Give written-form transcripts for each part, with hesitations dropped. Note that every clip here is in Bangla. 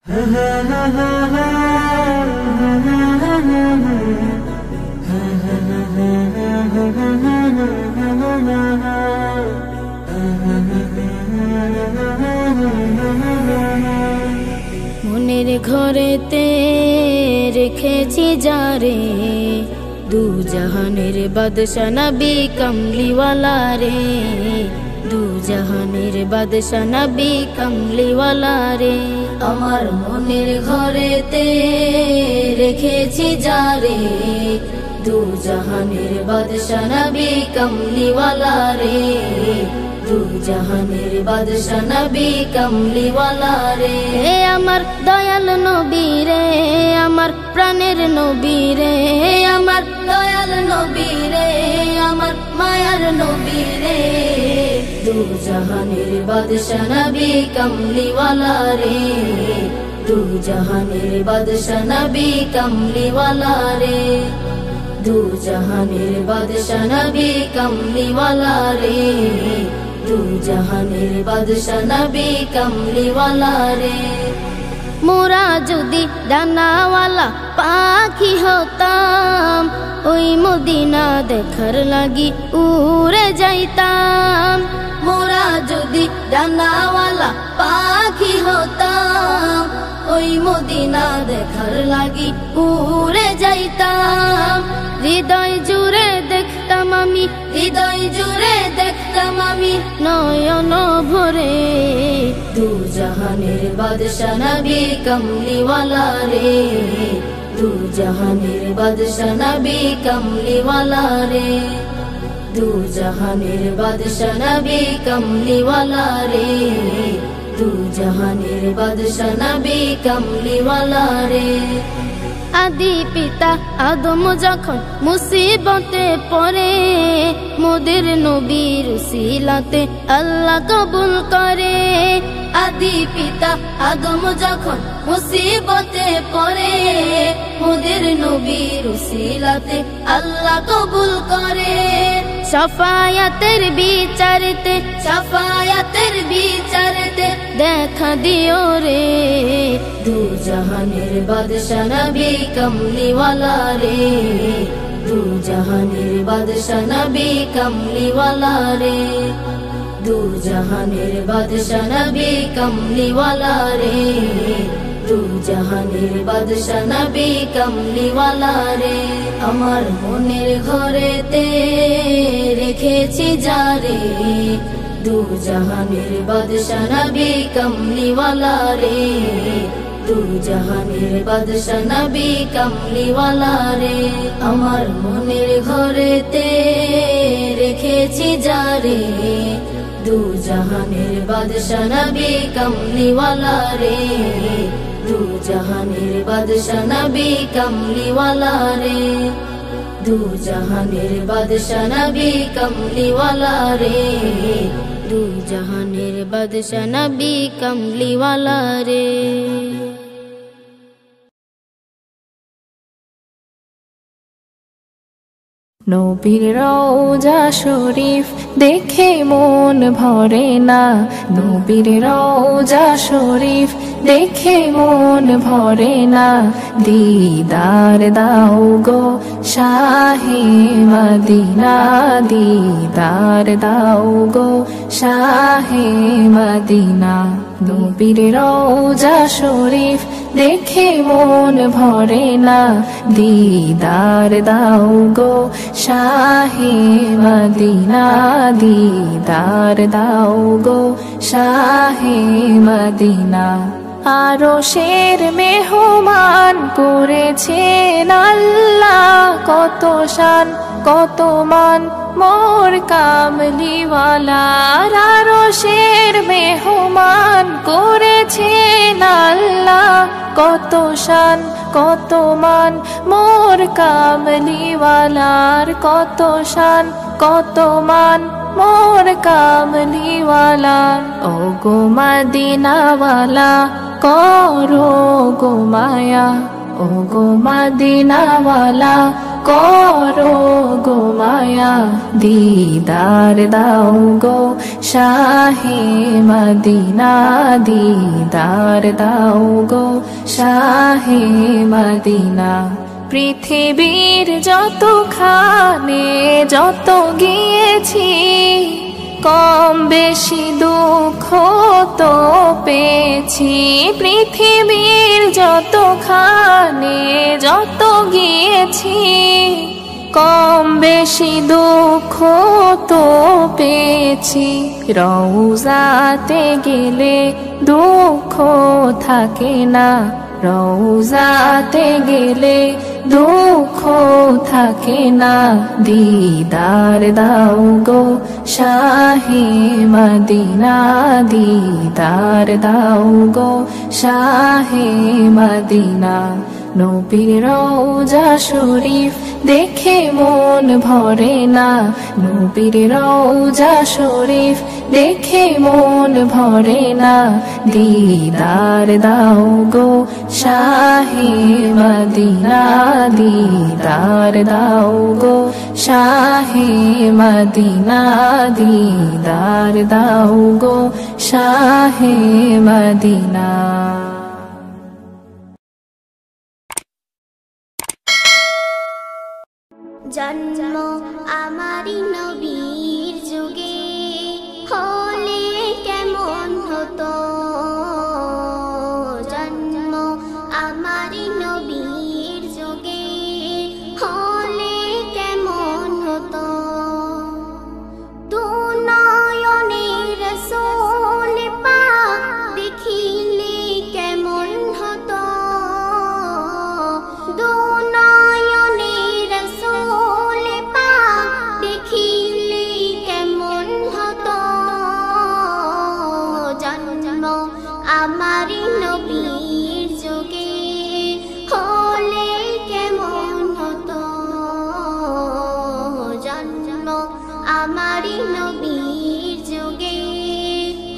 মনের ঘরেতে রেখেছি যারে দু জাহানের বাদশা নবী কমলিওয়ালা রে, দু জাহানের বাদশা নবী কমলিওয়ালা রে। আমার মনের ঘরেতে রেখেছি যারে দু জাহানের বাদশা নবী কমলিওয়ালা রে, দু জাহানের বাদশা নবী কমলিওয়ালা রে। আমার দয়াল নবী রে, আমার প্রাণের নবী রে, আমার দয়াল নবী রে, আমার মায়ার নবী রে, দু জাহানের বাদশা নবী কমলিওয়ালা রে, দু জাহানের বাদশা নবী কমলিওয়ালা রে, দু জাহানের বাদশা নবী কমলিওয়ালা রে, দু জাহানের বাদশা নবী কমলিওয়ালা রে। মোরা যদি ডানাওয়ালা পাখি হতাম, ওই মদিনা দেখার লাগি উড়ে যাইতাম। মোরা যদি ডানাওয়ালা পাখি হতাম, ওই মদিনা দেখার লাগি উড়ে যাইতাম। হৃদয় জুড়ে দেখতাম আমি, হৃদয় জুড়ে দেখতাম আমি নয়ন ভরে, দু জাহানের বাদশা নবী কমলিওয়ালা রে, দু জাহানের বাদশা নবী কমলিওয়ালা রে, দু জাহানের বাদশা নবী কমলিওয়ালা রে, দু জাহানের বাদশা নবী কমলিওয়ালা রে। আদি পিতা আদম যখন মুসিবতে পড়ে, মোদের নবীর উসিলাতে আল্লাহ কবুল করে। আদি পিতা আদম যখন মুসিবতে পড়ে, মোদের নবীর উসিলাতে আল্লাহ কবুল করে। শাফায়াতের বিচারতে, শাফায়াতের বিচারতে দেখা দিও রে, দু জাহানের বাদশা নবী কমলিওয়ালা রে, দু জাহানের বাদশা নবী কমলিওয়ালা রে, দু জাহানের বাদশা নবী কমলিওয়ালা রে, দু জাহানের বাদশা নবী কমলিওয়ালা রে। আমার মনের ঘরেতে রেখেছি যারে দু জাহানের বাদশা নবী কমলিওয়ালা রে, দু জাহানের বাদশা নবী কমলিওয়ালা রে। আমার মনের ঘরেতে রেখেছি যারে দু জাহানের বাদশা নবী কমলিওয়ালা রে, দু জাহানের বাদশা নবী কমলিওয়ালা রে, দু জাহানের বাদশা নবী কমলিওয়ালা রে, দু জাহানের বাদশা নবী কমলিওয়ালা রে। নবীর রওজা শরীফ দেখে মন ভরে না, নবীর রওজা শরীফ দেখে মন ভরে না। দিদার দাও গো শাহে মদিনা, দিদার দাও গো শাহে মদিনা। নবীর রওজা শরীফ দেখে মন ভরে না, দিদার দাও গো শাহে মদিনা, দিদার দাও গো শাহে মদিনা। আরশের মেহমান করেছেন আল্লাহ, কত শান কত মান মোর কামলিওয়ালার। আরশের মেহমান করেছেন আল্লাহ, কত শান কত মান মোর কামলিওয়ালার, কত শান কত মান মোর কামলিওয়ালার। ও গো মদিনাওয়ালা করো গো মায়া, ও গো মদিনাওয়ালা করো গো মায়া দিদার দাও গো শাহে মদিনা দিদার দাও গো শাহে মদিনা পৃথিবীর যতখানে যত গিয়েছি কম বেশি দুঃখ তো পেয়েছি পৃথিবীর যতখানে যত গিয়েছি কম বেশি দুঃখ তো পেয়েছি রওজাতে গেলে দুঃখ থাকে না রওজাতে গেলে দুঃখ থাকে না দিদার দাও গো শাহে মদিনা দিদার দাও গো শাহে মদিনা নবীর রওজা শরীফ দেখে মন ভরে না নবীর রওজা শরীফ দেখে মন ভরে না দিদার দাও গো শাহে মদিনা দিদার দাও গো শাহে মদিনা দিদার দাও গো শাহে মদিনা জন্ম আমারি নবীর যুগে হলে কেমন হতো জন্ম আমারি নবীর যুগে হলে কেমন হতো দু নয়নে রাসূল পাক দেখিলে কেমন হতো দু আমারি নবীর যুগে হলে কেমন হতো জন্ম আমারি নবীর যুগে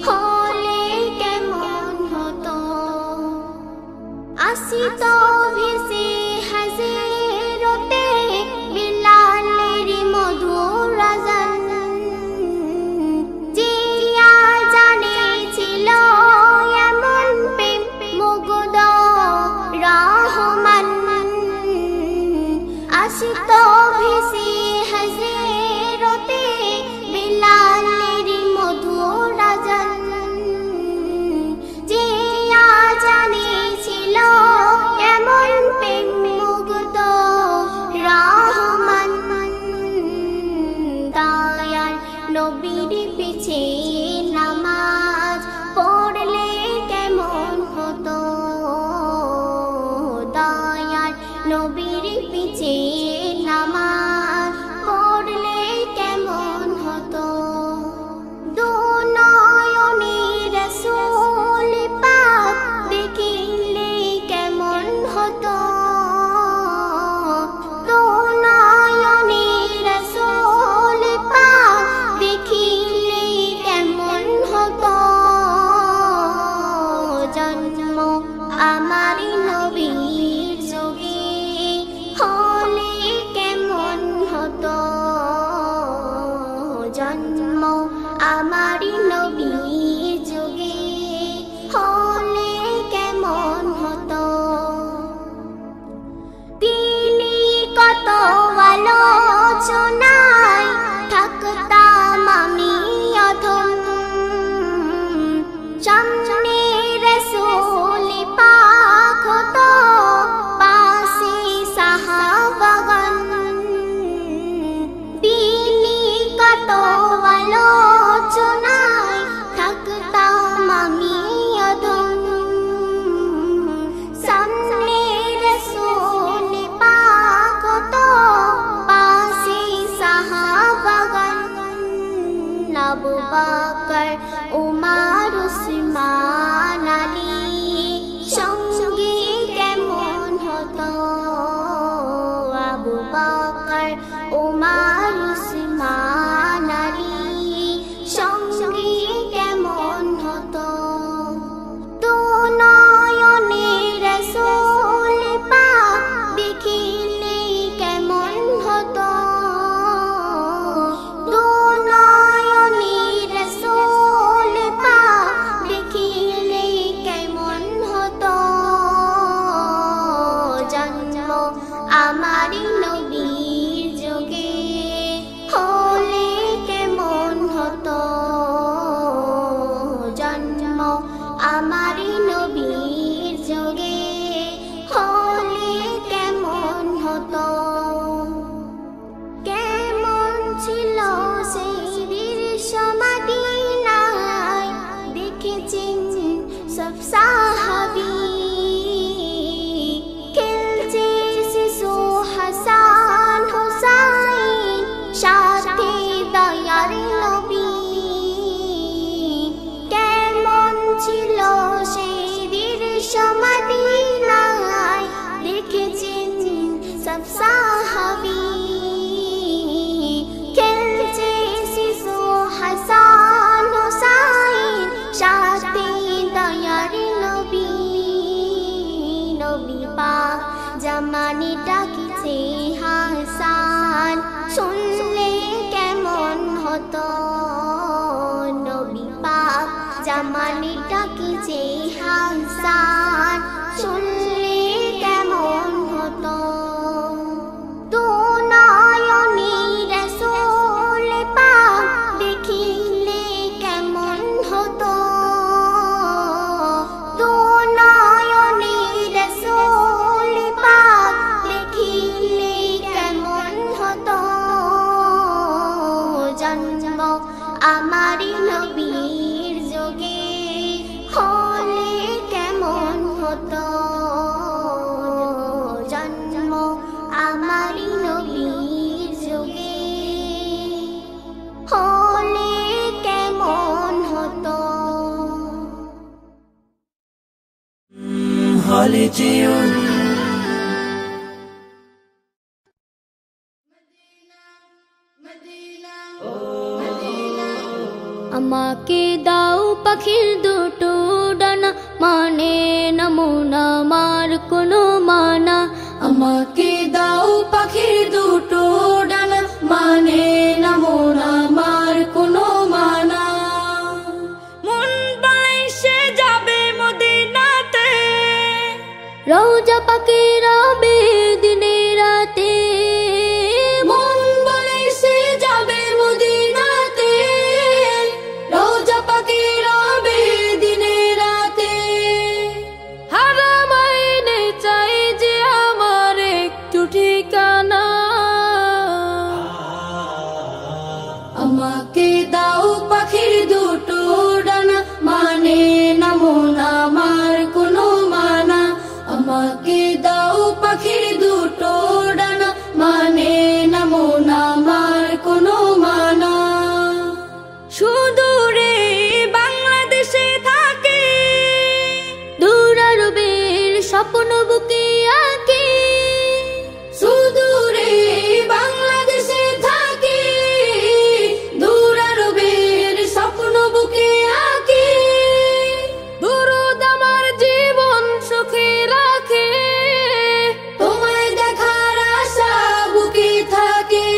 হলে কেমন হতো আসিত ভেসে হাজেরতে বিলালের মধুর আযান জিয়া জানেছিল আসিত ভেসে হাজেরতে বিলালের মধুর আযান যে জানেছিল এমন প্রেম মুগ্ধ রহমান দয়াল নবীর পিছে নামাজ পড়লে কেমন হতো দয়াল নবীর পিছে নামাজ পড়লে কেমন হতো দু নয়নে রাসূল পাক দেখিলে কেমন হতো দু নয়নে রাসূল পাক দেখিলে কেমন হতো জন্ম আমারি নবীর যুগে হলে কেমন হতো জন্ম আমারি নবীর যুগে হলে কেমন হতো তিনি কত আলোচনায় থাকতাম আমি অধম সামনে রাসূল পাক মদিনায় দেখেছেন সব সাহাবী খেলছে শিশু হাসান হোসাইন সাথে দয়ার নবী নবী পাক জামানে ডাকিছে হাসান শুনলে কেমন হতো নবী পাক জামানে ডাকিছে হাসান শুনলে কেমন হতো দু নয়নে রাসূল পাক দেখিলে কেমন হতো দু নয়নে রাসূল পাক দেখিলে কেমন হতো জন্ম আমার নবীর যোগে হলে কেমন হতো জন্ম আমার নবীর যোগে হলে কেমন হতো হলে যেও আমাকে দাও পাখির দুটো ডানা মানে নমুনা মার কোনো মানা আমাকে দাও পাখির দুটো ডানা মানে নমুনা মার কোনো মানা মন বলে সে যাবে মদিনাতে রওজা পাকে রবে দিনে রাতে মন বলে সে যাবে মদিনাতে রওজা পাকে রবে দিনে রাতে হারামাইনে চাই যে আমার একটু ঠিকানা আমাকে দাও পাখির দুটো ডানা মানে নমুনা মার কোনো মানা আমাকে দাও পাখির দুটো ডানা মানে নমুনা মার কোনো মানা সুদূরে বাংলাদেশে থাকে দূর আরবের স্বপ্ন বুকে আঁকে সুদূরে বাংলাদেশে থাকে দূর আরবের স্বপ্ন বুকে আঁকে দুরুদ আমার জীবন সুখে রাখে তোমায় দেখার আশা বুকে থাকে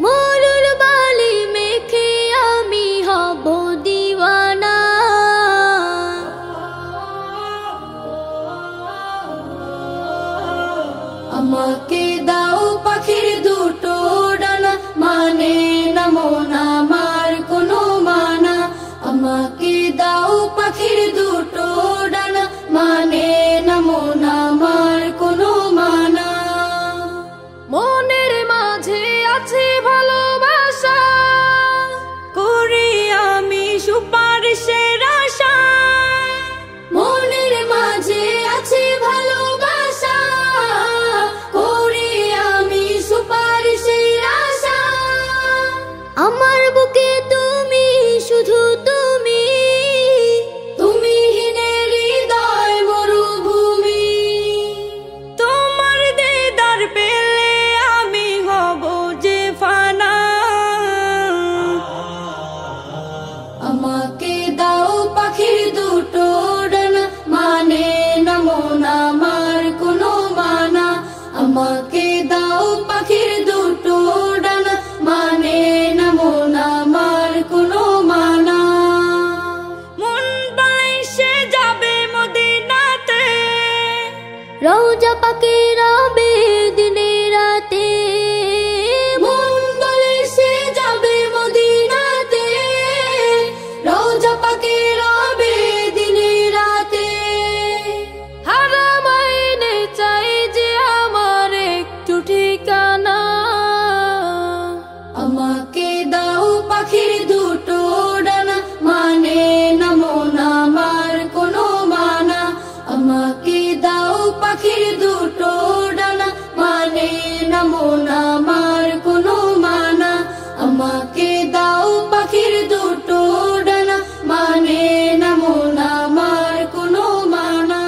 মরুর বালি মেখে আমি হব দিওয়ানা আমাকে দাও পাখির দুটো ডানা মানে নমুনা মার কোনো মানা আমাকে দাও পাখির দুটো ডানা মানে নমুনা মার কোনো মানা মনের মাঝে আছে ভালোবাসা করি আমি সুপারিশের আশা মনের মাঝে আছে ভালোবাসা করি আমি সুপারিশের আশা আমার বুকে তুমি শুধু তুমি তুমিহীনের হৃদয় মরুভূমি তোমার দিদার পেলে আমি হব যে ফানা আমাকে দাও পাখির দুটো ডানা মানে নমুনা মার কোনো মানা আমাকে দাও পাখির দুটো ডানা মানে নমুনা মার কোনো মানা মন বলে সে যাবে মদিনাতে রওজা পাকে রবে দিনে রাতে মন বলে সে যাবে মদিনাতে রওজা পাকে রবে দিনে রাতে হারামাইনে চাই যে আমার একটু ঠিকানা আমাকে দাও পাখির দুটো ডানা মানে নমুনা মার কোনো মানা আমাকে দাও পাখির দুটো ডানা মানে নমুনা মার কোনো মানা আমাকে দাও পাখির দুটো ডানা মানে নমুনা মার কোনো মানা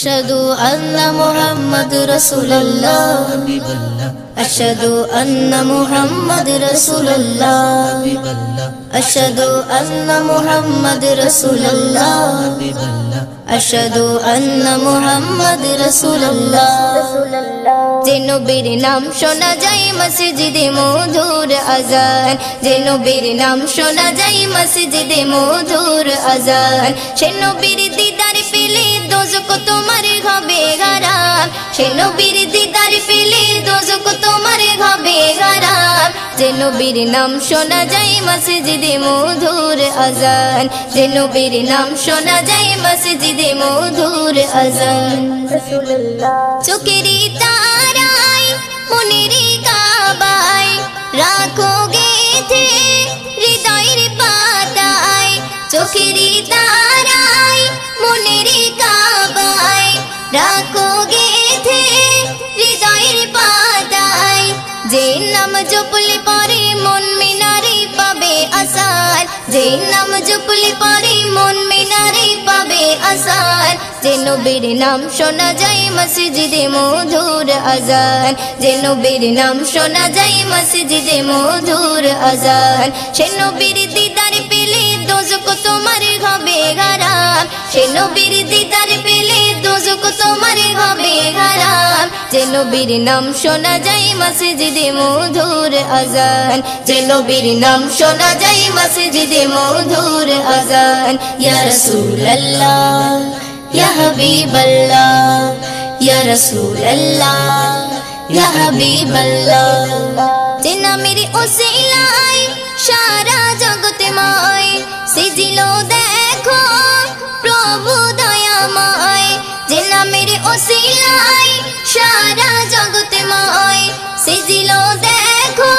أشهد أن محمد رسول الله أشهد أن محمد رسول الله أشهد أن محمد رسول الله أشهد أن محمد رسول الله যে নবীর নাম শোনা যায় মসজিদে মধুর আযান যে নবীর নাম শোনা যায় মসজিদে মধুর আযান সে নবীর দিদার পেলে দোজখ তোমার হবে হারাম সে নবীর দিদার পেলে দোজখ তোমার হবে হারাম যে নবীর নাম শোনা যায় মসজিদে মধুর আযান যে নবীর নাম শোনা যায় মসজিদে মধুর আযান চোখেরই তারায় মনের কাবায় রাখো গেথে হৃদয়ের পাতায় চোখেরই তারায় মনের কাবায় রাখো গেথে হৃদয়ের পাতায় যে নাম জপলে পরে মন মিনারে পাবে আসার যে নাম জপলে পরে মন মিনারে পাবে আসার যে নবীর নাম শোনা যায় মসজিদে মধুর আযান যে নবীর নাম শোনা যায় মসজিদে মধুর আযান সে নবীর দিদার পেলে দোজখ তোমার হবে হারাম সে নবীর দিদার পেলে দোজখ তোমার হবে হারাম যে নবীর নাম শোনা যায় মসজিদে মধুর আযান যে নবীর নাম শোনা যায় মসজিদে মধুর আযান ইয়া রাসূলুল্লাহ ইয়া হাবিবাল্লাহ ইয়া রাসূলুল্লাহ ইয়া হাবিবাল্লাহ যে নামের ওসিলায় সারা জগৎময় সিজিলো দেখো প্রভু দয়াময় যে নামের ওসিলায় সারা জগৎময় সিজিলো দেখো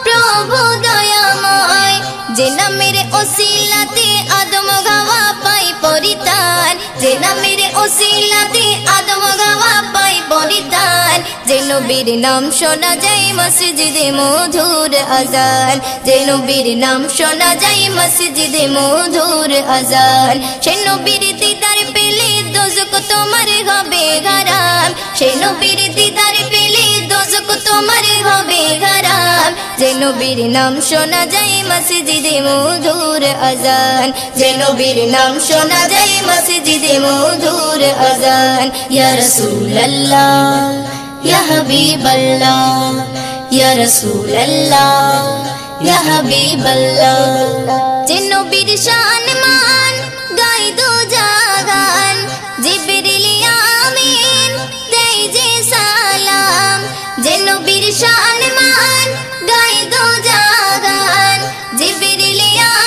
প্রভু দয়াময় যে নামের ওসিলাতে আদম গাওয়া পাই পরিত্রাণ যে নামের ওসিলাতে আদম গাওয়া পাই পরিত্রাণ যে নবীর নাম শোনা যায় মসজিদে মধুর আযান যে নবীর নাম শোনা যায় মসজিদে মধুর আযান সে নবীর দিদার পেলে দোজখ তোমার হবে হারাম সে নবীর দিদার পেলে দোজখ তোমার হবে হারাম যে নবীর নাম শোনা যায় মসজিদে মধুর আযান যে নবীর নাম শোনা যায় মসজিদে মধুর আযান ইয়া রাসূলুল্লাহ ইয়া হাবিবাল্লাহ ইয়া রাসূলুল্লাহ ইয়া হাবিবাল্লাহ যে নবীর শান মান গাই দো জাগান জিবরিল আমিন দেই যে সালাম যে নবীর শান মান গাই দো জাগান জিবরিল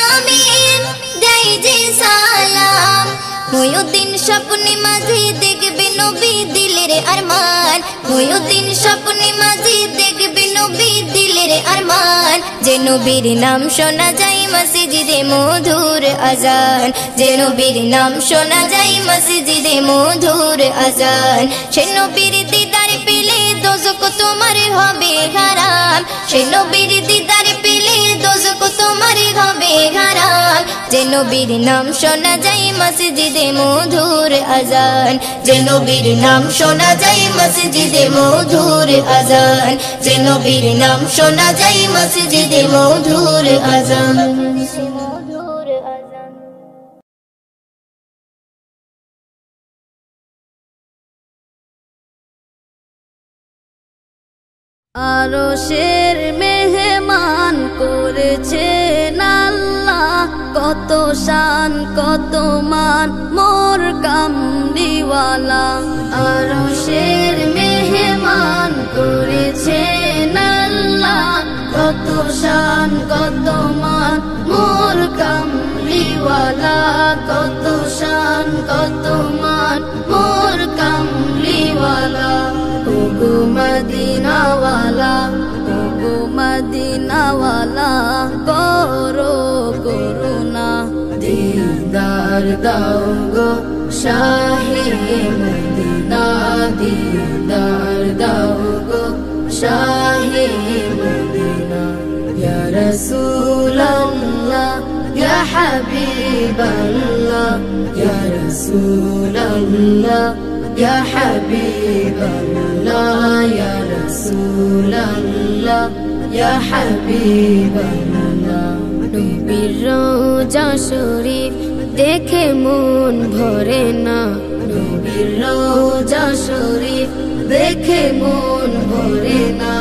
আমিন দেই যে সালাম মুয়ুদ্দিন স্বপ্নে মাঝে দেখবে নবী দিলের আরমান মুয়ুদ্দিন স্বপ্নে মাঝে দেখবে নবী দিলের আরমান যে নবীর নাম শোনা যায় মসজিদে মধুর আযান যে নবীর নাম শোনা যায় মসজিদে মধুর আযান সে নবীর দিদার পেলে দোজখ তোমার হবে হারাম সে নবীর দিদার পেলে দোজখ তোমার হবে হারাম যে নবীর নাম শোনা যায় মসজিদে মধুর আযান যে নবীর নাম শোনা যায় মসজিদে মধুর আযান যে নবীর নাম শোনা যায় মসজিদে মধুর আযান আরশের মেহমান করেছেন আল্লাহ কত শান কত মান মোর কামলিওয়ালা আরশের মেহমান করেছেন আল্লাহ কত শান কত মান মোর কামলিওয়ালা কত শান কত মান মোর কামলিওয়ালা ওগো মদিনাওয়ালা ওগো মদিনাওয়ালা করো করুণা দিদার দাও গো শাহে মদিনা দিদার দাও গো শাহে মদিনা ইয়া রাসূলুল্লাহ ইয়া হাবিবাল্লাহ ইয়া রাসূলুল্লাহ ইয়া হাবিবাল্লাহ ইয়া রাসূলাল্লাহ ইয়া হাবিবাল্লাহ নবীর রওজা শরীফ দেখে মন ভরে না নবীর রওজা শরীফ দেখে মন ভরে না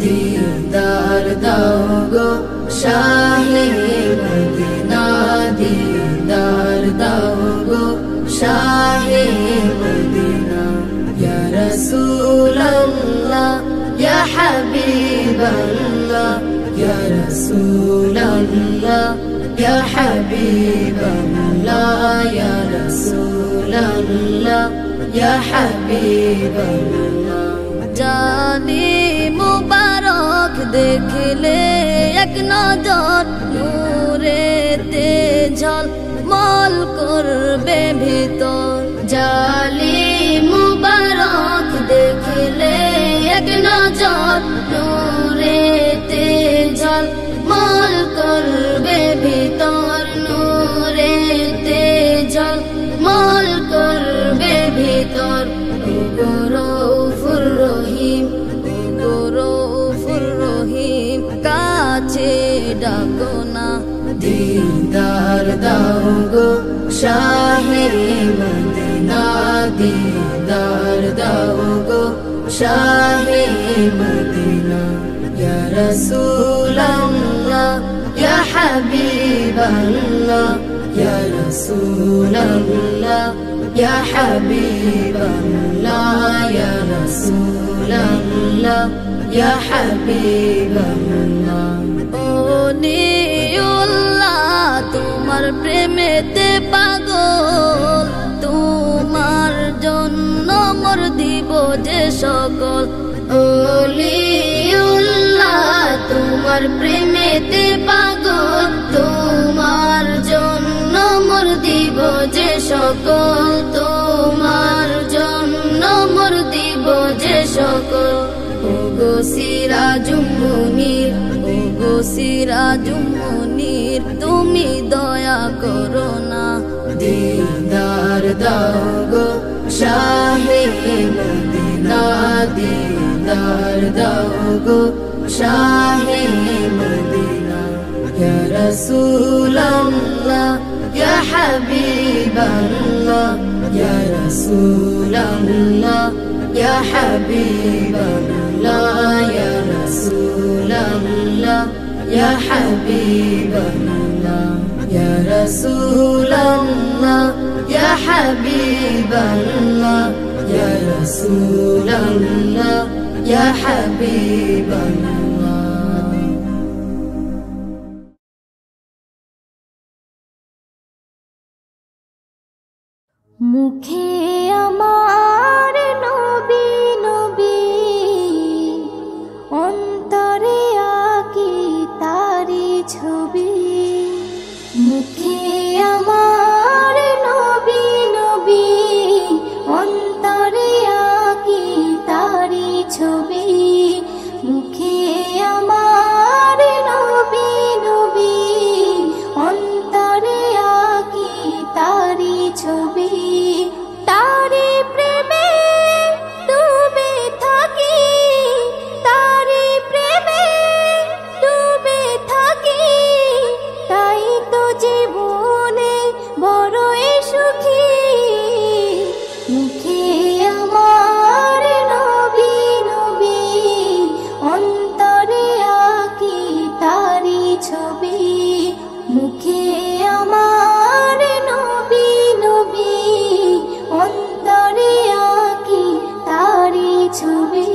দিদার দাও গো শাহে মদিনা দিদার দাও গো শাহে মদিনা ইয়া রাসূলাল্লাহ ইয়া হাবিবাল্লাহ ইয়া রাসূলাল্লাহ ইয়া হাবিবাল্লাহ ইয়া রাসূলাল্লাহ ইয়া হাবিবাল্লাহ জানি মুবারক দেখলে এক নজর নূরেতে ঝলমল করবে ভিতর জালি মুবারক দেখলে এক নজর নূরেতে ঝলমল করবে ভিতর নূরেতে ঝলমল করবে ভিতর গৌরফুর রহিম গৌরফুর রহিম কাছে ডাকো না দিদার দাও গো শাহে মদিনা দিদার দাও গো শাহে মদিনা ইয়া রাসূলাল্লাহ ইয়া হাবিবাল্লাহ ইয়া রাসূলাল্লাহ ইয়া হাবিবাল্লাহ ইয়া রাসূলাল্লাহ ইয়া হাবিবাল্লাহ ওলিউল্লাহ তোমার প্রেমেতে পাগল তোমার জন্য মোর দিব যে সকল ওলিউল্লাহ তোমার প্রেমেতে পাগল তোমার জন্য মোর দিব যে সকল তোমার জন্য মোর দিব যে সকল ওগো সিরাজুম মুনির ওগো সিরাজুম মুনির তুমি দয়া করো না দিদার দাও গো শাহে মদিনা দিদার দাও গো শাহে মদিনা ইয়া রাসূলাল্লাহ ইয়া হাবিবাল্লাহ ইয়া রাসূলাল্লাহ ইয়া হাবিবাল্লাহ ইয়া রাসূলাল্লাহ ইয়া হাবিবাল্লাহ ইয়া রাসূলাল্লাহ ইয়া হাবিবাল্লাহ ইয়া রাসূলাল্লাহ ইয়া হাবিবাল্লাহ মুখে আমার নবী নবী অন্তরে আঁকি তারি ছবি মুখে আমার নবী নবী অন্তরে আঁকি তারি ছবি মুখে আমার নবী নবী অন্তরে আঁকি তারি ছবি তারি প্রেমে ডুবে থাকি তারি প্রেমে ডুবে থাকি তাই তো জীবনে বড়ই সুখী মুখে আমার নবী নবী অন্তরে আঁকি তারি ছবি মুখে আমার নবী নবী অন্তরে আঁকি তারি ছবি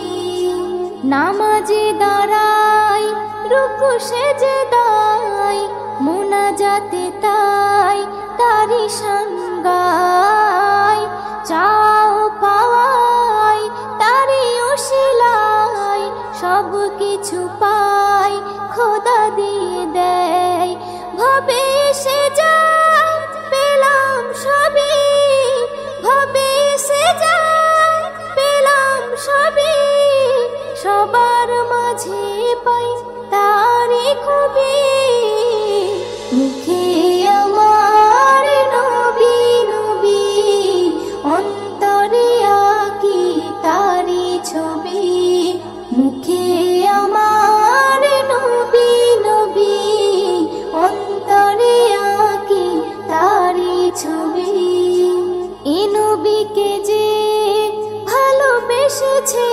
নামাজে দাঁড়াই রুকু সেজদাই মুনাজাতে তাই তারি শান গাই চাও পাওয়াই তারি ওসিলায় সব কিছু পাই খোদা দিয়ে দেয় ভাবে সে যায় পেলাম সবই ভাবে সে যায় পেলাম সবই সবার মাঝে পাই তারি খুবই মুখে আমার নবী নবী অন্তরে মুখে আমার নবী নবী, অন্তরে আঁকি তারি ছবি। এ নবীকে যে ভালোবেসেছে,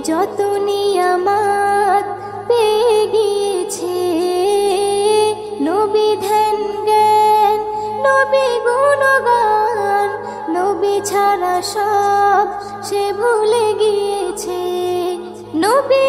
যত নিয়ামত পেয়ে গিয়েছে। নবী ধ্যান জ্ঞান, নবী গুণগান, নবী ছাড়া সব সে ভুলে গিয়েছে। নবী